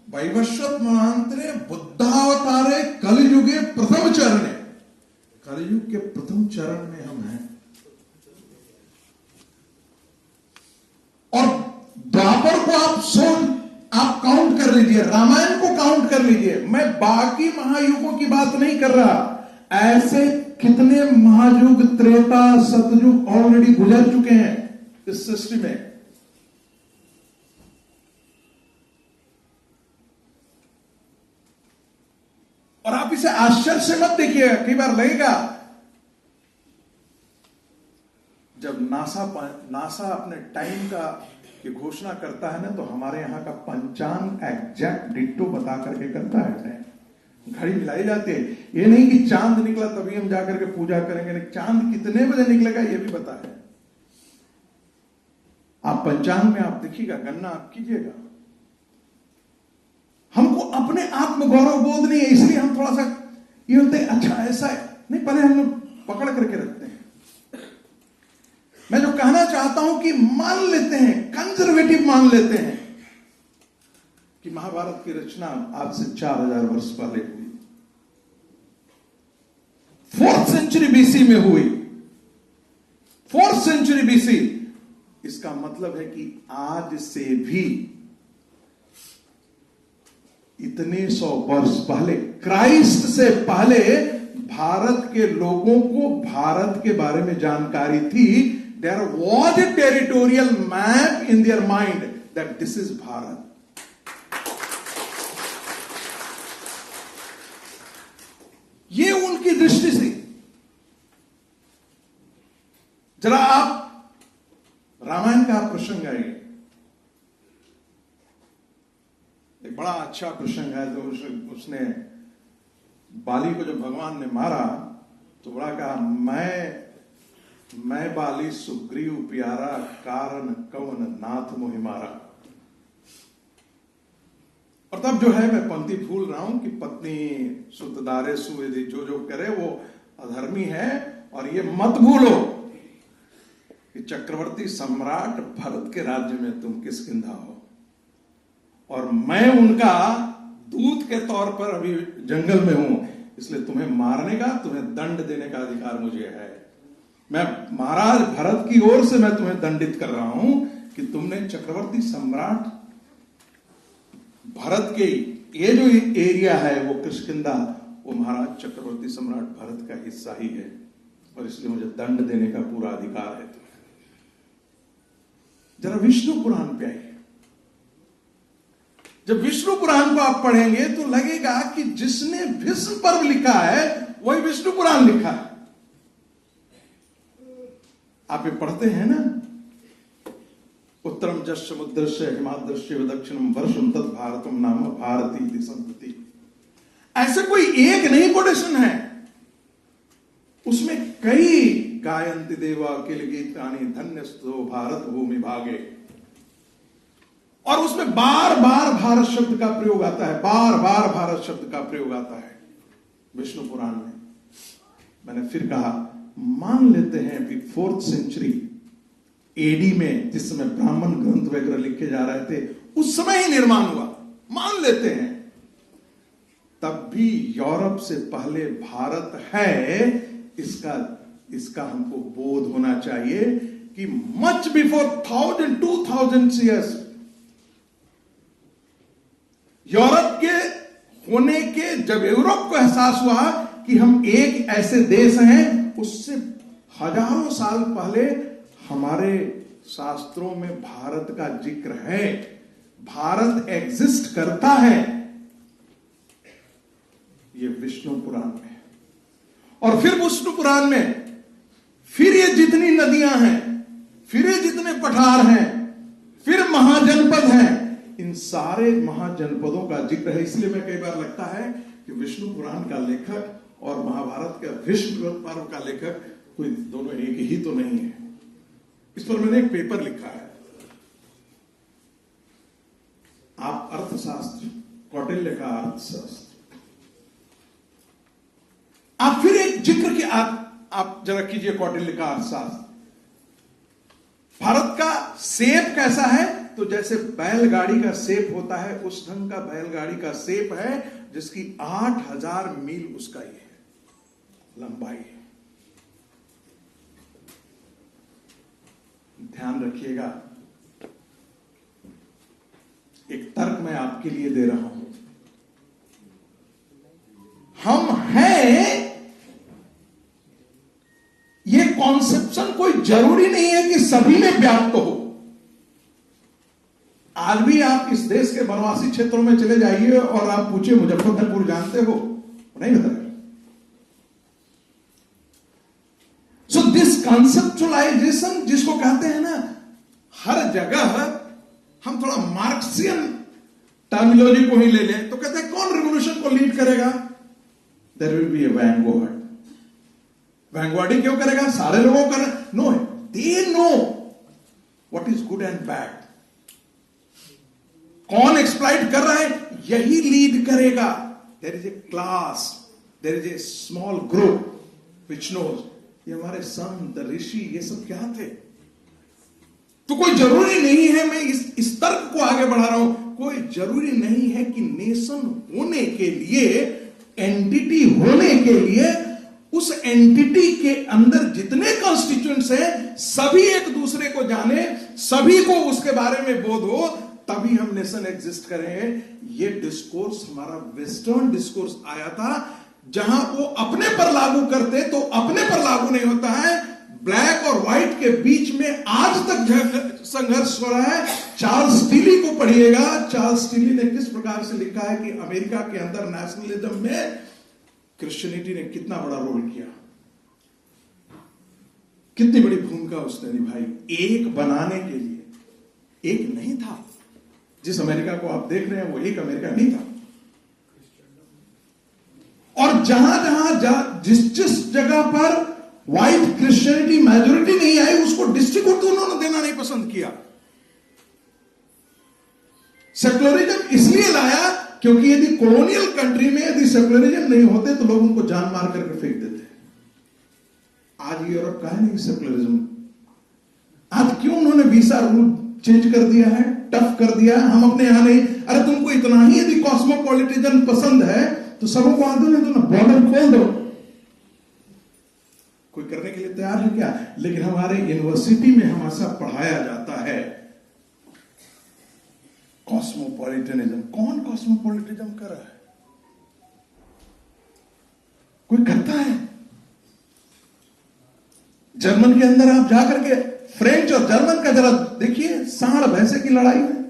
वैवस्वत महांतरे बुद्धावतारे कलयुगे प्रथम चरण है। कलयुग के प्रथम चरण में हम हैं। और द्वापर को आप काउंट कर लीजिए, रामायण को काउंट कर लीजिए। मैं बाकी महायुगों की बात नहीं कर रहा, ऐसे कितने महायुग, त्रेता, सतयुग ऑलरेडी गुजर चुके हैं इस सृष्टि में। और आप इसे आश्चर्य से मत देखिएगा। कई बार लगेगा जब नासा अपने टाइम का की घोषणा करता है ना, तो हमारे यहां का पंचांग एग्जैक्ट डिट्टो बता करके करता है। घड़ी मिलाई जाती है। ये नहीं कि चांद निकला तभी हम जाकर के पूजा करेंगे, नहीं, चांद कितने बजे निकलेगा ये भी पता है। आप पंचांग में आप देखिएगा, गणना आप कीजिएगा। हमको अपने आत्म गौरव बोध नहीं है, इसलिए हम थोड़ा सा ये होते हैं, अच्छा ऐसा है नहीं, पहले हम लोग पकड़ करके रखते हैं। मैं जो कहना चाहता हूं कि मान लेते हैं, कंजर्वेटिव मान लेते हैं कि महाभारत की रचना आज से 4000 वर्ष पहले हुई, 4th सेंचुरी बीसी में हुई। 4th सेंचुरी बीसी, इसका मतलब है कि आज से भी इतने 100 वर्ष पहले, क्राइस्ट से पहले भारत के लोगों को भारत के बारे में जानकारी थी। There was a territorial map in their mind that this is Bharat. ये उनकी दृष्टि से। जरा आप रामायण का प्रसंग है, एक बड़ा अच्छा प्रसंग है। तो उसने बाली को जब भगवान ने मारा तो बड़ा कहा, मैं बाली सुग्रीव प्यारा, कारण कवन नाथ मोहि मारा। और तब जो है, मैं पंक्ति भूल रहा हूं कि पत्नी सुतदारे सुवेदी, जो करे वो अधर्मी है। और ये मत भूलो कि चक्रवर्ती सम्राट भरत के राज्य में तुम किसकिंधा हो, और मैं उनका दूत के तौर पर अभी जंगल में हूं, इसलिए तुम्हें मारने का, तुम्हें दंड देने का अधिकार मुझे है। मैं महाराज भरत की ओर से मैं तुम्हें दंडित कर रहा हूं कि तुमने चक्रवर्ती सम्राट भरत के, ये जो एरिया है वो किष्किंधा, वो महाराज चक्रवर्ती सम्राट भरत का हिस्सा ही है, और इसलिए मुझे दंड देने का पूरा अधिकार है। जरा विष्णु पुराण पे आइए। जब विष्णु पुराण को आप पढ़ेंगे तो लगेगा कि जिसने भीष्म पर्व लिखा है वही विष्णु पुराण लिखा है। आप ये पढ़ते हैं ना, उत्तरम जस समुद्रस्य हिमाद्रस्य दक्षिणम वर्षम तद भारतम नाम भारती इति संतति। ऐसे कोई एक नहीं कोटेशन है, उसमें कई गायन्ति देवा किल गीतानि धन्यस्तो भारत भूमि भागे। और उसमें बार बार भारत शब्द का प्रयोग आता है, बार बार भारत शब्द का प्रयोग आता है विष्णु पुराण में। मैंने फिर कहा, मान लेते हैं कि 4th सेंचुरी एडी में, जिस समय ब्राह्मण ग्रंथ वगैरह लिखे जा रहे थे, उस समय ही निर्माण हुआ, मान लेते हैं। तब भी यूरोप से पहले भारत है, इसका हमको बोध होना चाहिए कि मच बिफोर 1000-2000 ईयर्स यूरोप के होने के, जब यूरोप को एहसास हुआ कि हम एक ऐसे देश हैं, उससे हजारों साल पहले हमारे शास्त्रों में भारत का जिक्र है, भारत एग्जिस्ट करता है। ये विष्णु पुराण में, और फिर विष्णु पुराण में फिर ये जितनी नदियां हैं, फिर ये जितने पठार हैं, फिर महाजनपद हैं, इन सारे महाजनपदों का जिक्र है। इसलिए मैं कई बार लगता है कि विष्णु पुराण का लेखक और महाभारत का विष्णु पर्व का लेखक कोई दोनों एक ही तो नहीं है। इस पर मैंने एक पेपर लिखा है। आप अर्थशास्त्र, कौटिल्य का अर्थशास्त्र, आप फिर एक जिक्र के आप जरा कीजिए कौटिल्य का अर्थशास्त्र। भारत का शेप कैसा है, तो जैसे बैलगाड़ी का शेप होता है, उस ढंग का बैलगाड़ी का शेप है, जिसकी 8000 मील उसका ही है लंबाई है। ध्यान रखिएगा, एक तर्क मैं आपके लिए दे रहा हूं। हम हैं जरूरी नहीं है कि सभी में व्याप्त हो। आज भी आप इस देश के वनवासी क्षेत्रों में चले जाइए और आप पूछिए मुजफ्फरपुर जानते हो, नहीं बताएगा। सो दिस कॉन्सेप्चुअलाइजेशन जिसको कहते हैं ना, हर जगह हम थोड़ा मार्क्सियन टर्मिनोलॉजी को ही ले लें तो कहते हैं कौन रिवोल्यूशन को लीड करेगा? There will be a vanguard. Vanguarding क्यों करेगा? सारे लोगों का नो है, they know what is good and bad. कौन एक्सप्लॉइट कर रहा है यही लीड करेगा। There is a class, there is a small group which knows. ये हमारे संत ऋषि ये सब क्या थे? तो कोई जरूरी नहीं है, मैं इस तर्क को आगे बढ़ा रहा हूं, कोई जरूरी नहीं है कि नेशन होने के लिए, एंटिटी होने के लिए, उस एंटिटी के अंदर जितने कॉन्स्टिट्यूएंट्स हैं सभी एक दूसरे को जाने, सभी को उसके बारे में बोध हो, तभी हम नेशन एग्जिस्ट करें। ये डिस्कोर्स हमारा वेस्टर्न डिस्कोर्स आया था, जहां वो अपने पर लागू करते तो अपने पर लागू नहीं होता है। ब्लैक और व्हाइट के बीच में आज तक संघर्ष हो रहा है। चार्ल्स स्टीली को पढ़िएगा। चार्ल्स स्टीली ने किस प्रकार से लिखा है कि अमेरिका के अंदर नेशनलिज्म में क्रिश्चियनिटी ने कितना बड़ा रोल किया, कितनी बड़ी भूमिका उसने निभाई एक बनाने के लिए। एक नहीं था, जिस अमेरिका को आप देख रहे हैं वो एक अमेरिका नहीं था। और जहां जिस जगह पर व्हाइट क्रिश्चियनिटी मेजोरिटी नहीं आई, उसको डिस्ट्रिक्ट तो उन्होंने देना नहीं पसंद किया। सेक्युलरिज्म इसलिए लाया क्योंकि यदि कॉलोनियल कंट्री में यदि सेक्युलरिज्म नहीं होते तो लोग उनको जान मार करके फेंक देते। आज यूरोप का है नहीं सेक्युलरिज्म। आज क्यों उन्होंने वीसा रूल चेंज कर दिया है, टफ कर दिया है? हम अपने यहां नहीं। अरे तुमको इतना ही यदि कॉस्मोपॉलिटिज्म पसंद है तो सबको आंदोलन दो ना, बॉर्डर खोल दो। कोई करने के लिए तैयार है क्या? लेकिन हमारे यूनिवर्सिटी में हमेशा पढ़ाया जाता है कॉस्मोपॉलिटनिज्म। कौन कॉस्मोपॉलिटिज्म कर रहा है? कोई करता है? जर्मन के अंदर आप जाकर के फ्रेंच और जर्मन का जरा देखिए, सांड भैंसे की लड़ाई में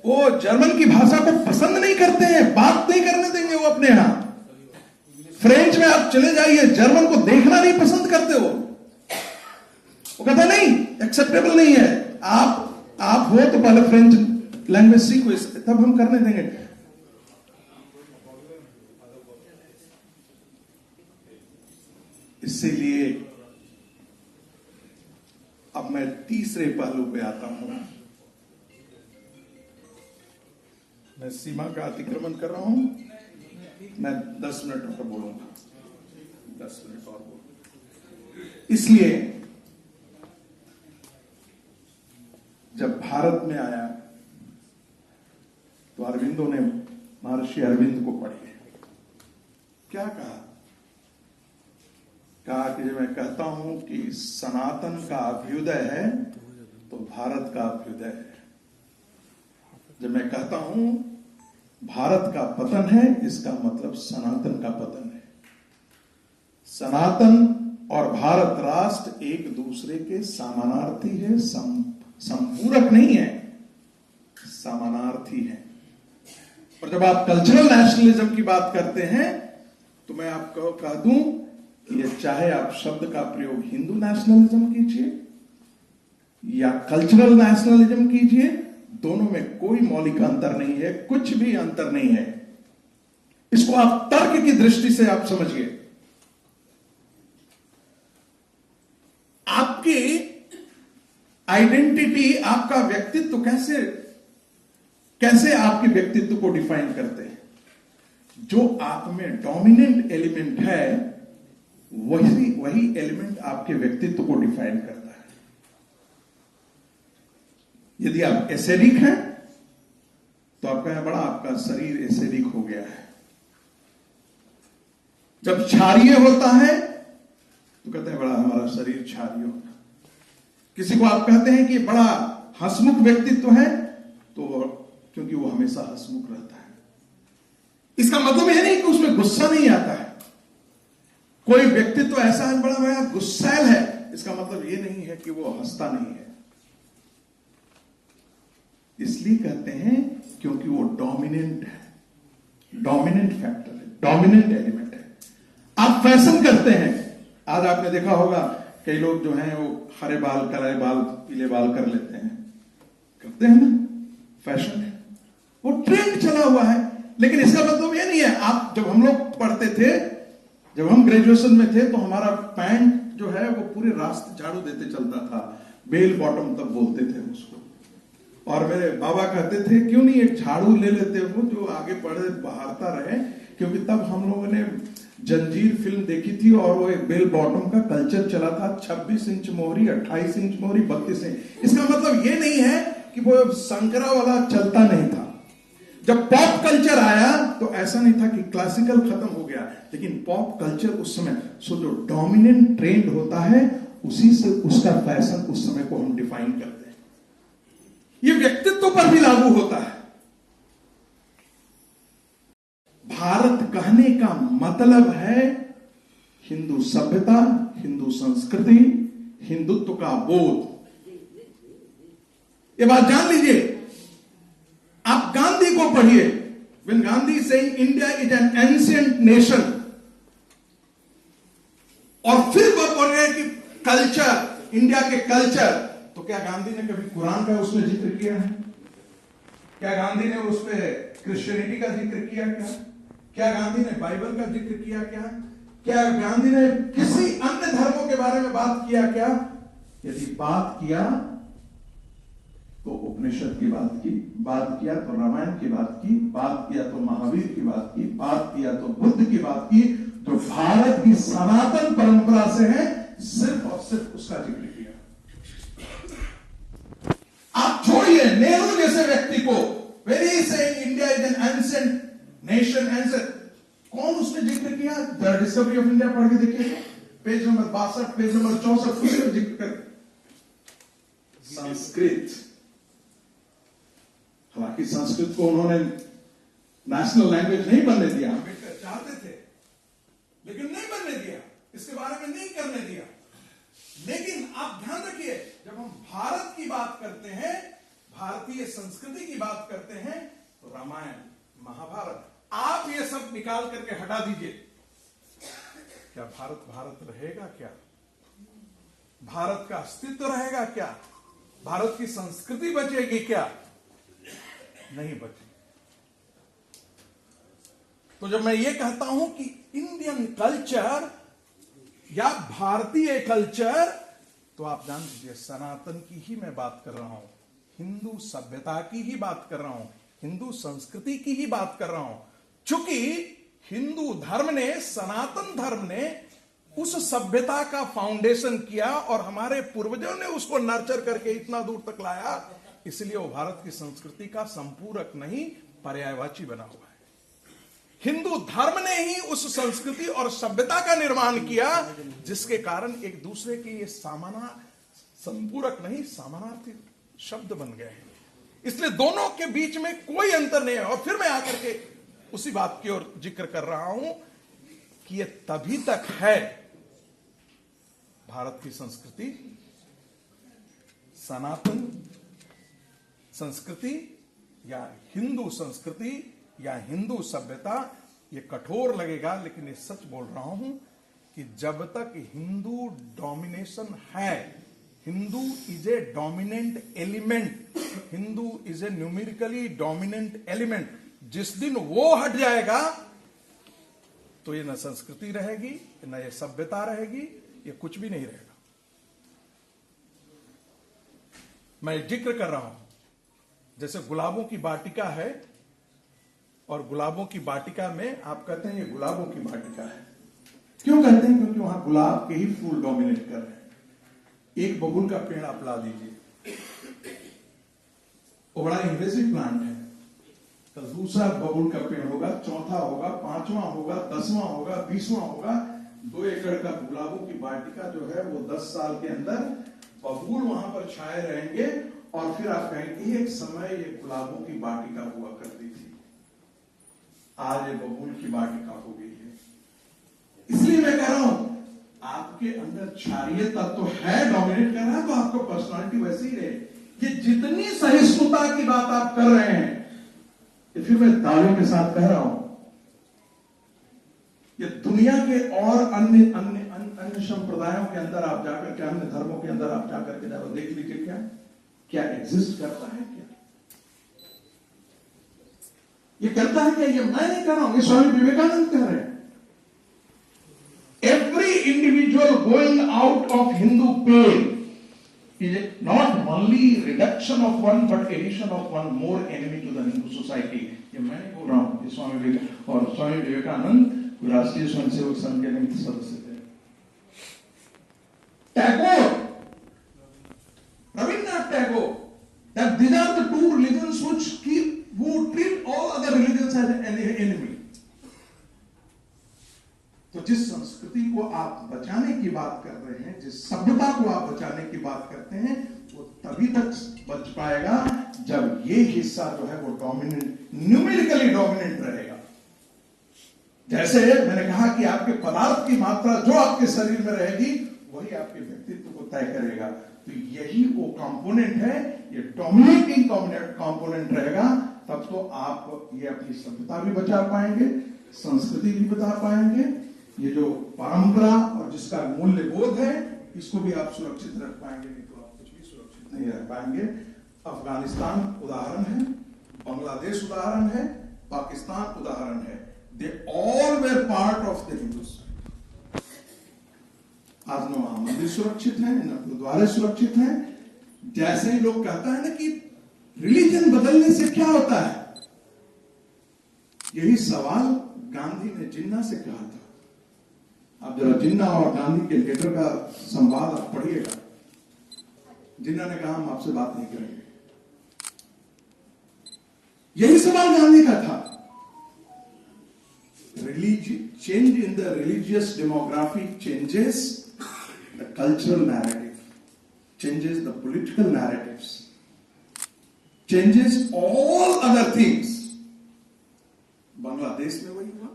वो जर्मन की भाषा को पसंद नहीं करते हैं, बात नहीं करने देंगे वो अपने यहां। फ्रेंच में आप चले जाइए, जर्मन को देखना नहीं पसंद करते वो कहता नहीं, एक्सेप्टेबल नहीं है। आप हो तो पहले फ्रेंच लैंग्वेज सीखो, तब हम करने देंगे। इसीलिए अब मैं तीसरे पहलू पे आता हूं। मैं सीमा का अतिक्रमण कर रहा हूं। मैं 10 मिनट और बोलूंगा, 10 मिनट और बोलूंगा। इसलिए जब भारत में आया तो अरविंदो ने महर्षि अरविंद को पढ़ी। क्या कहा कि जब मैं कहता हूं कि सनातन का अभ्युदय है तो भारत का अभ्युदय है। जब मैं कहता हूं भारत का पतन है, इसका मतलब सनातन का पतन है। सनातन और भारत राष्ट्र एक दूसरे के समानार्थी है, संपूरक नहीं है, समानार्थी है। और जब आप कल्चरल नेशनलिज्म की बात करते हैं तो मैं आपको कह दूं कि चाहे आप शब्द का प्रयोग हिंदू नेशनलिज्म कीजिए या कल्चरल नेशनलिज्म कीजिए, दोनों में कोई मौलिक अंतर नहीं है, कुछ भी अंतर नहीं है। इसको आप तर्क की दृष्टि से आप समझिए। आपकी आइडेंटिटी, आपका व्यक्तित्व कैसे आपके व्यक्तित्व को डिफाइन करते हैं? जो आप में डोमिनेंट एलिमेंट है वही एलिमेंट आपके व्यक्तित्व को डिफाइन करता है। यदि आप एसिडिक हैं तो आपका बड़ा आपका शरीर एसिडिक हो गया है। जब क्षारीय होता है तो कहते हैं बड़ा हमारा शरीर क्षारीय होगा। किसी को आप कहते हैं कि बड़ा हंसमुख व्यक्तित्व है तो क्योंकि वो हमेशा हंसमुख रहता है। इसका मतलब यह नहीं कि उसमें गुस्सा नहीं आता है। कोई व्यक्तित्व ऐसा है बड़ा गुस्सैल है, इसका मतलब ये नहीं है कि वो हंसता नहीं है। इसलिए कहते हैं क्योंकि वो डोमिनेंट है, डोमिनेंट फैक्टर है, डोमिनेंट एलिमेंट है। आप फैशन करते हैं, आज आपने देखा होगा कई लोग जो हैं वो हरे बाल, काले बाल, पीले बाल कर लेते हैं, करते हैं ना, फैशन है, वो ट्रेंड चला हुआ है। लेकिन इसका मतलब ये नहीं है, आप जब हम लोग पढ़ते थे, जब हम ग्रेजुएशन में थे, तो हमारा पैंट जो है वो पूरे रास्ते झाड़ू देते चलता था, बेल बॉटम तब बोलते थे उसको। और मेरे बाबा कहते थे क्यों नहीं एक झाड़ू ले लेते हो जो आगे पढ़े बहारता रहे, क्योंकि तब हम लोगों ने जंजीर फिल्म देखी थी और वो एक बेल बॉटम का कल्चर चला था, 26 इंच मोहरी, 28 इंच मोहरी, 32 इंच। इसका मतलब ये नहीं है कि वो संकरा वाला चलता नहीं था। जब पॉप कल्चर आया तो ऐसा नहीं था कि क्लासिकल खत्म हो गया, लेकिन पॉप कल्चर उस समय, सो जो डोमिनेंट ट्रेंड होता है उसी से उसका फैशन उस समय को हम डिफाइन करते हैं। ये व्यक्तित्व पर भी लागू होता है। भारत कहने का मतलब है हिंदू सभ्यता, हिंदू संस्कृति, हिंदुत्व का बोध। ये बात जान लीजिए। आप गांधी को पढ़िए, when Gandhi is saying India is an ancient nation, और फिर वो बोल रहे हैं कि कल्चर, इंडिया के कल्चर, तो क्या गांधी ने कभी कुरान का उसमें जिक्र किया है? क्या गांधी ने उस पे क्रिश्चियनिटी का जिक्र किया? क्या गांधी ने बाइबल का जिक्र किया? क्या गांधी ने किसी अन्य धर्मों के बारे में बात किया? यदि बात किया तो उपनिषद की बात किया तो रामायण की बात किया तो महावीर की बात किया तो बुद्ध की बात की, जो भारत की सनातन परंपरा से है, सिर्फ और सिर्फ उसका जिक्र किया। आप छोड़िए नेहरू जैसे व्यक्ति को, very saying India is an ancient nation, कौन उसने जिक्र किया? द डिस्कवरी ऑफ इंडिया पढ़ के देखिए, पेज नंबर 62, पेज नंबर 64, उसने जिक्र कर संस्कृत। हालांकि संस्कृत को उन्होंने नेशनल लैंग्वेज नहीं बनने दिया, अम्बेडकर चाहते थे लेकिन नहीं बनने दिया, इसके बारे में नहीं करने दिया। लेकिन आप ध्यान रखिए, जब हम भारत की बात करते हैं, भारतीय संस्कृति की बात करते हैं, तो रामायण, महाभारत, आप ये सब निकाल करके हटा दीजिए। क्या भारत भारत रहेगा? क्या भारत का अस्तित्व रहेगा? क्या भारत की संस्कृति बचेगी? क्या नहीं बचेगी। तो जब मैं ये कहता हूं कि इंडियन कल्चर या भारतीय कल्चर, तो आप जान लीजिए सनातन की ही मैं बात कर रहा हूं, हिंदू सभ्यता की ही बात कर रहा हूं, हिंदू संस्कृति की ही बात कर रहा हूं। चूंकि हिंदू धर्म ने, सनातन धर्म ने उस सभ्यता का फाउंडेशन किया और हमारे पूर्वजों ने उसको नर्चर करके इतना दूर तक लाया, इसलिए वो भारत की संस्कृति का संपूरक नहीं, पर्यायवाची बना हुआ है। हिंदू धर्म ने ही उस संस्कृति और सभ्यता का निर्माण किया, जिसके कारण एक दूसरे के ये संपूरक नहीं, समानार्थी शब्द बन गए हैं। इसलिए दोनों के बीच में कोई अंतर नहीं है। और फिर मैं आकर के उसी बात की ओर जिक्र कर रहा हूं कि ये तभी तक है भारत की संस्कृति, सनातन संस्कृति या हिंदू संस्कृति या हिंदू सभ्यता, ये कठोर लगेगा लेकिन ये सच बोल रहा हूं कि जब तक हिंदू डोमिनेशन है, Hindu is a dominant element, Hindu is a numerically dominant element, जिस दिन वो हट जाएगा तो ये न संस्कृति रहेगी, न ये सभ्यता रहेगी, ये कुछ भी नहीं रहेगा। मैं जिक्र कर रहा हूं, जैसे गुलाबों की वाटिका है, और गुलाबों की वाटिका में आप कहते हैं ये गुलाबों की वाटिका है। क्यों कहते हैं? क्योंकि वहां गुलाब के ही फूल डोमिनेट कर रहे हैं। एक बबूल का पेड़ आप ला दीजिए, वो बड़ा इन्वेसिव प्लांट है, तो दूसरा बबूल का पेड़ होगा, चौथा होगा, पांचवां होगा, 10वां होगा, 20वां होगा। 2 एकड़ का गुलाबों की वाटिका जो है वो 10 साल के अंदर बबूल वहां पर छाए रहेंगे, और फिर आप कहेंगे एक समय ये गुलाबों की वाटिका हुआ करती थी, आज ये बबूल की वाटिका हो गई है। इसलिए मैं कह रहा हूं आपके अंदर क्षारीय तत्व है, डोमिनेट कर रहा है, तो आपको पर्सनालिटी वैसे ही रहे। ये जितनी सहिष्णुता की बात आप कर रहे हैं, ये फिर मैं दावे के साथ कह रहा हूं, ये दुनिया के और अन्य संप्रदायों के अंदर आप जाकर के, अन्य धर्मों के अंदर आप जाकर के जरा देख लीजिए क्या एग्जिस्ट करता है। क्या ये करता है? क्या ये मैं नहीं कर रहा हूं, ये स्वामी विवेकानंद कह रहे हैं। Every individual going out of Hindu pale is not only reduction of one but addition of one more enemy to the Hindu society. ये मैं नहीं बोल रहा हूं, ये स्वामी विवेकानंद, और स्वामी विवेकानंद राष्ट्रीय स्वयंसेवक संघ के निमित्त सदस्य थे। Tagore, Rabindranath Tagore, that these are the two religions who treat all other religions as an enemy. तो जिस संस्कृति को आप बचाने की बात कर रहे हैं, जिस सभ्यता को आप बचाने की बात करते हैं, वो तभी तक बच पाएगा जब ये हिस्सा जो है वो डोमिनेंट, न्यूमेरिकली डोमिनेंट रहेगा। जैसे मैंने कहा कि आपके पदार्थ की मात्रा जो आपके शरीर में रहेगी वही आपके व्यक्तित्व को तय करेगा। तो यही वो कंपोनेंट है, ये डोमिनेटिंग कंपोनेंट रहेगा, तब तो आप ये अपनी सभ्यता भी बचा पाएंगे, संस्कृति भी बचा पाएंगे, ये जो परंपरा और जिसका मूल्य बोध है इसको भी आप सुरक्षित रख पाएंगे। नहीं तो आप कुछ भी सुरक्षित नहीं रख पाएंगे। अफगानिस्तान उदाहरण है, बांग्लादेश उदाहरण है, पाकिस्तान उदाहरण है। They all where part of the Hindustan. आज न वहां मंदिर सुरक्षित है, न गुरुद्वारे सुरक्षित हैं। जैसे ही लोग कहता है ना कि रिलीजन बदलने से क्या होता है, यही सवाल गांधी ने जिन्ना से कहा था। आप जरा जिन्ना और गांधी के लेटर का संवाद आप पढ़िएगा। जिन्ना ने कहा हम आपसे बात नहीं करेंगे, यही सवाल गांधी का था। Change in the religious demography changes the cultural narrative, changes the political narratives, changes all other things. Bangladesh में वही हुआ,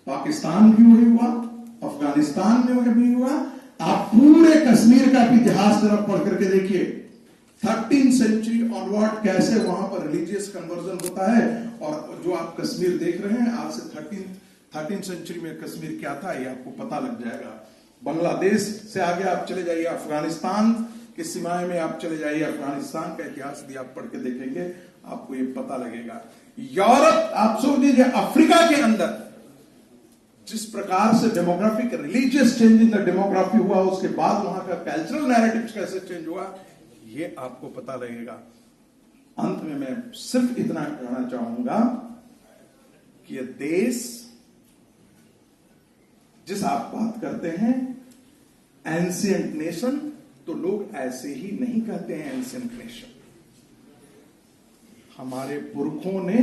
पाकिस्तान में वही हुआ, अफगानिस्तान में वही हुआ। आप पूरे कश्मीर का इतिहास जरा पढ़ करके देखिए, 13th सेंचुरी ऑनवर्ड कैसे वहां पर रिलीजियस कन्वर्जन होता है। और जो आप कश्मीर देख रहे हैं, आज से 13th सेंचुरी में कश्मीर क्या था ये आपको पता लग जाएगा। बांग्लादेश से आगे आप चले जाइए, अफगानिस्तान की सीमाएं में आप चले जाइए, अफगानिस्तान का इतिहास यदि आप पढ़ के देखेंगे आपको ये पता लगेगा। यूरोप, आप सोच लीजिए अफ्रीका के अंदर जिस प्रकार से demographic religious change in the demography हुआ, उसके बाद वहां का कल्चरल नैरेटिव कैसे चेंज हुआ, ये आपको पता लगेगा। अंत में मैं सिर्फ इतना कहना चाहूंगा कि ये देश जिस आप बात करते हैं एंशिएंट नेशन, तो लोग ऐसे ही नहीं कहते हैं एंशिएंट नेशन। हमारे पुरखों ने,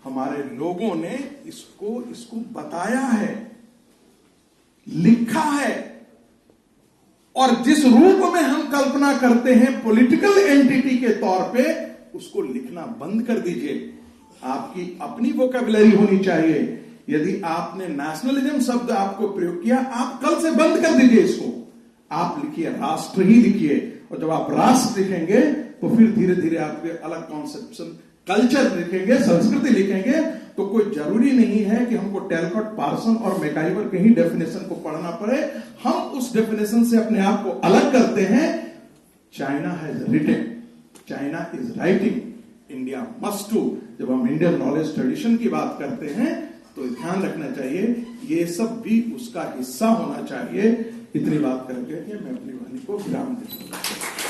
हमारे लोगों ने इसको बताया है, लिखा है, और जिस रूप में हम कल्पना करते हैं पॉलिटिकल एंटिटी के तौर पे, उसको लिखना बंद कर दीजिए। आपकी अपनी वोकैबुलरी होनी चाहिए। यदि आपने नेशनलिज्म शब्द आपको प्रयोग किया, आप कल से बंद कर दीजिए इसको। आप लिखिए राष्ट्र ही लिखिए, और जब आप राष्ट्र लिखेंगे तो फिर धीरे धीरे आपके अलग कॉन्सेप्शन, कल्चर लिखेंगे, संस्कृति लिखेंगे, तो कोई जरूरी नहीं है कि हमको टेलकॉट, पार्सन और मैकाइवर के ही डेफिनेशन को पढ़ना पड़े। हम उस डेफिनेशन से अपने आप को अलग करते हैं। China has written, China is writing, India must too. जब हम इंडियन नॉलेज ट्रेडिशन की बात करते हैं तो ध्यान रखना चाहिए ये सब भी उसका हिस्सा होना चाहिए। इतनी बात करके मैं अपनी वाणी को विराम देता हूं।